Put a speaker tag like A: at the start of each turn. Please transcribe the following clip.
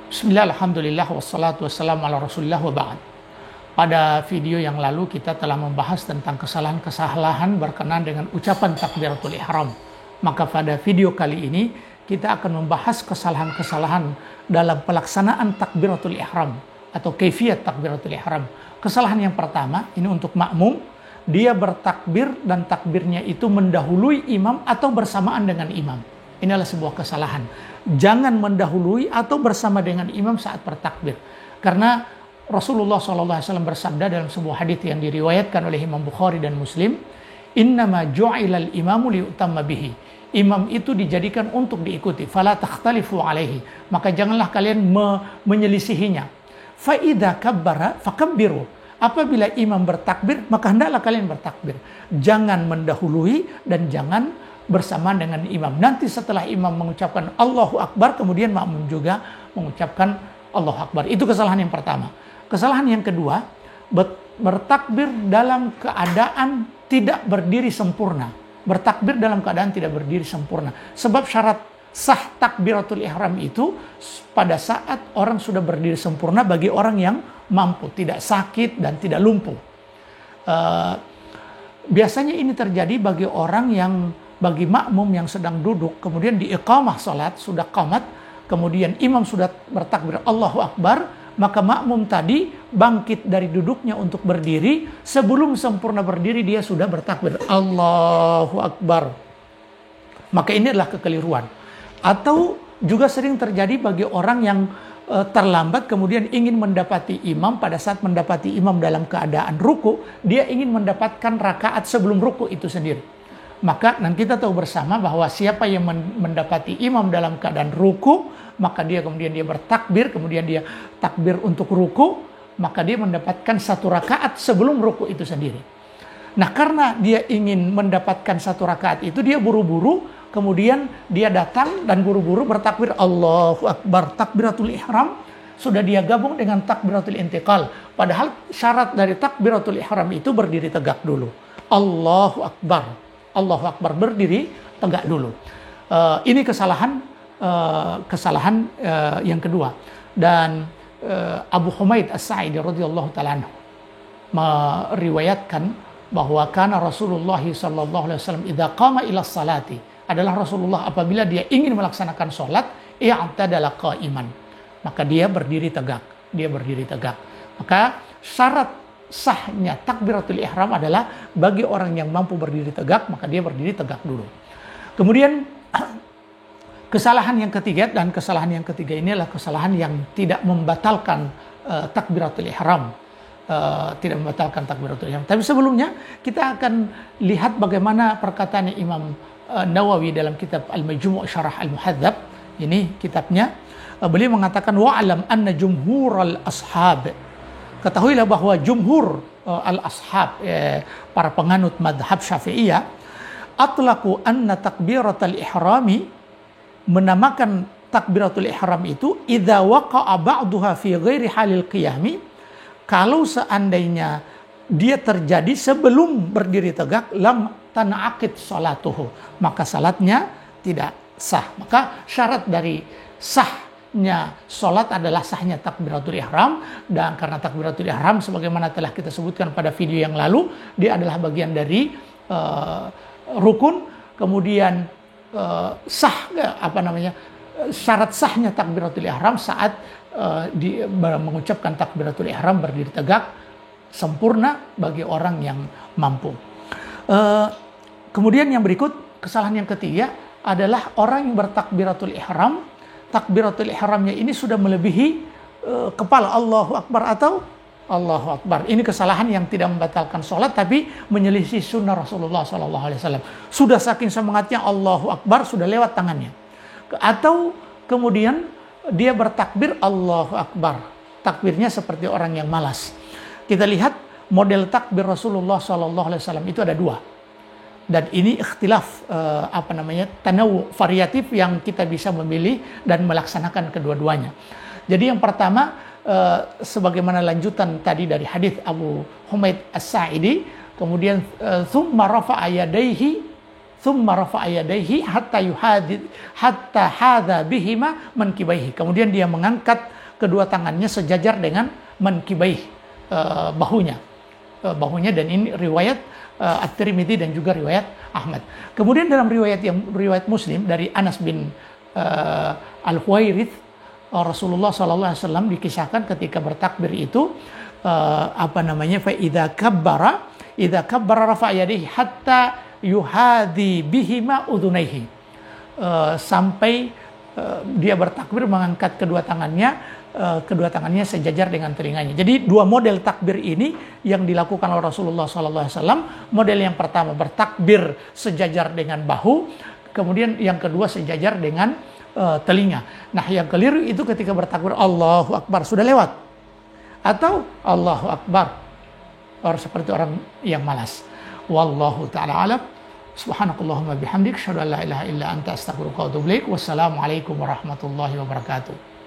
A: Bismillah, alhamdulillah, wassalatu wassalamu ala rasulillah wa ba'd. Pada video yang lalu kita telah membahas tentang kesalahan-kesalahan berkenaan dengan ucapan takbiratul ihram. Maka pada video kali ini kita akan membahas kesalahan-kesalahan dalam pelaksanaan takbiratul ihram atau kaifiyat takbiratul ihram. Kesalahan yang pertama, ini untuk makmum, dia bertakbir dan takbirnya itu mendahului imam atau bersamaan dengan imam. Ini adalah sebuah kesalahan. Jangan mendahului atau bersama dengan imam saat bertakbir. Karena Rasulullah SAW bersabda dalam sebuah hadits yang diriwayatkan oleh Imam Bukhari dan Muslim, "Innama ju'ilal imamu liutamma bihi." Imam itu dijadikan untuk diikuti. Fala takhtalifu alaihi. Maka janganlah kalian menyelisihinya. Fa idza kabbara fakabbiru. Apabila imam bertakbir, maka hendaklah kalian bertakbir. Jangan mendahului dan jangan bersamaan dengan imam. Nanti setelah imam mengucapkan Allahu Akbar, kemudian makmum juga mengucapkan Allahu Akbar. Itu kesalahan yang pertama. Kesalahan yang kedua, bertakbir dalam keadaan tidak berdiri sempurna. Bertakbir dalam keadaan tidak berdiri sempurna. Sebab syarat sah takbiratul ihram itu pada saat orang sudah berdiri sempurna bagi orang yang mampu, tidak sakit dan tidak lumpuh. Biasanya ini terjadi bagi makmum yang sedang duduk, kemudian diiqamah salat, sudah qamat, kemudian imam sudah bertakbir Allahu Akbar, maka makmum tadi bangkit dari duduknya untuk berdiri, sebelum sempurna berdiri dia sudah bertakbir Allahu Akbar. Maka ini adalah kekeliruan. Atau juga sering terjadi bagi orang yang terlambat kemudian ingin mendapati imam, pada saat mendapati imam dalam keadaan ruku, dia ingin mendapatkan rakaat sebelum ruku itu sendiri. Maka nanti kita tahu bersama bahwa siapa yang mendapati imam dalam keadaan ruku, maka dia kemudian dia bertakbir, kemudian dia takbir untuk ruku, maka dia mendapatkan satu rakaat sebelum ruku itu sendiri. Nah, karena dia ingin mendapatkan satu rakaat itu, dia buru-buru, kemudian dia datang dan buru-buru bertakbir Allahu Akbar. Takbiratul ihram sudah dia gabung dengan takbiratul intiqal. Padahal syarat dari takbiratul ihram itu berdiri tegak dulu. Allahu Akbar. Allahu Akbar, berdiri tegak dulu. Ini kesalahan yang kedua. Dan Abu Humaid As-Sa'idi radhiyallahu ta'ala anhu meriwayatkan bahwa kana Rasulullah sallallahu alaihi wasallam idza qama ila salati, adalah Rasulullah apabila dia ingin melaksanakan salat, i'tadala qa'iman, maka dia berdiri tegak. Maka syarat sahnya takbiratul ihram adalah bagi orang yang mampu berdiri tegak, maka dia berdiri tegak dulu. Kemudian kesalahan yang ketiga ini adalah kesalahan yang tidak membatalkan takbiratul ihram. Tapi sebelumnya kita akan lihat bagaimana perkataan Imam Nawawi dalam kitab Al-Majmu' Syarah Al-Muhadzab. Ini kitabnya. Beliau mengatakan wa'alam anna jumhural ashab. Ketahuilah bahwa jumhur al-ashab, para penganut madhab Syafi'iyah, atlaqu anna takbiratul ihrami, menamakan takbiratul ihram itu idza waqa'a ba'daha fi ghairi halil qiyami, kalau seandainya dia terjadi sebelum berdiri tegak, lam tanaqid salatuhu, maka salatnya tidak sah. Maka syarat dari sahnya salat adalah sahnya takbiratul ihram. Dan karena takbiratul ihram sebagaimana telah kita sebutkan pada video yang lalu, dia adalah bagian dari rukun. Kemudian syarat sahnya takbiratul ihram saat mengucapkan takbiratul ihram berdiri tegak sempurna bagi orang yang mampu. Kemudian yang berikut, kesalahan yang ketiga adalah orang yang bertakbiratul ihram, takbiratul ihramnya ini sudah melebihi kepala Allahu Akbar atau Allahu Akbar. Ini kesalahan yang tidak membatalkan sholat, tapi menyelisih sunnah Rasulullah SAW. Sudah saking semangatnya Allahu Akbar, sudah lewat tangannya. Atau kemudian dia bertakbir Allahu Akbar, takbirnya seperti orang yang malas. Kita lihat model takbir Rasulullah SAW itu ada dua. Dan ini ikhtilaf tanawu, variatif yang kita bisa memilih dan melaksanakan kedua-duanya. Jadi yang pertama, sebagaimana lanjutan tadi dari hadis Abu Humaid As-Sa'idi, kemudian thumma rafa'a yadayhi hatta hadha bihima mankibaihi. Kemudian dia mengangkat kedua tangannya sejajar dengan mankibaih, bahunya, dan ini riwayat At-Tirmidzi dan juga riwayat Ahmad. Kemudian dalam riwayat Muslim dari Anas bin Al-Huwairits, Rasulullah SAW dikisahkan ketika bertakbir itu fa idza kabbara rafa'a yadayhi hatta yuhadi bihima udhunaihi, sampai dia bertakbir mengangkat kedua tangannya sejajar dengan telinganya. Jadi dua model takbir ini yang dilakukan oleh Rasulullah SAW. Model yang pertama bertakbir sejajar dengan bahu, kemudian yang kedua sejajar dengan telinga. Nah, yang keliru itu ketika bertakbir Allahu Akbar sudah lewat, atau Allahu Akbar seperti orang yang malas. Wallahu ta'ala alam. Subhanakallahumma bihamdik, asyhadu an la ilaha illa anta, astaghfiruka wa atubu ilaik. Wassalamualaikum warahmatullahi wabarakatuh.